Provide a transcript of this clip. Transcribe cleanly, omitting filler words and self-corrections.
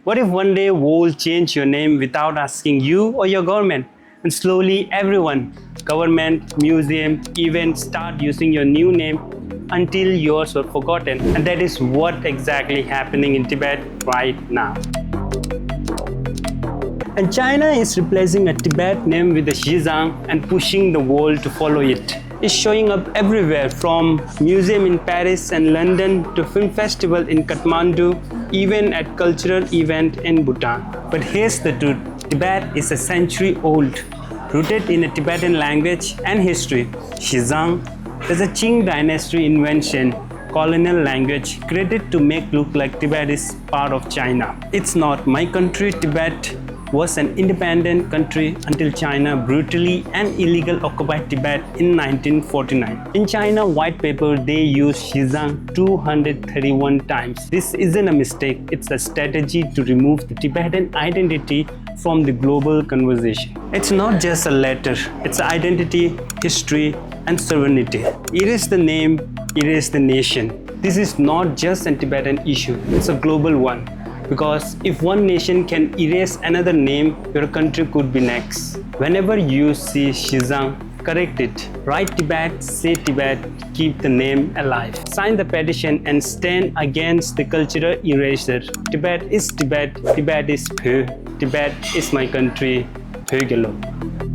What if one day world change your name without asking you or your government? And slowly everyone, government, museum, events start using your new name until yours were forgotten. And that is what exactly happening in Tibet right now. And China is replacing a Tibet name with a Xizang and pushing the world to follow it. It's showing up everywhere, from museum in Paris and London to film festival in Kathmandu, even at cultural event in Bhutan. But here's the truth, Tibet is a century old, rooted in a Tibetan language and history. Xizang is a Qing dynasty invention, colonial language created to make look like Tibet is part of China. It's not my country. Tibet was an independent country until China brutally and illegally occupied Tibet in 1949. In China white paper, they used Xizang 231 times. This isn't a mistake, it's a strategy to remove the Tibetan identity from the global conversation. It's not just a letter, it's identity, history, and sovereignty. Erase the name, erase the nation. This is not just a Tibetan issue, it's a global one. Because if one nation can erase another name, your country could be next. Whenever you see Xizang, correct it. Write Tibet, say Tibet, keep the name alive. Sign the petition and stand against the cultural erasure. Tibet is Tibet, Tibet is Phö, Tibet is my country, Phö Gelo.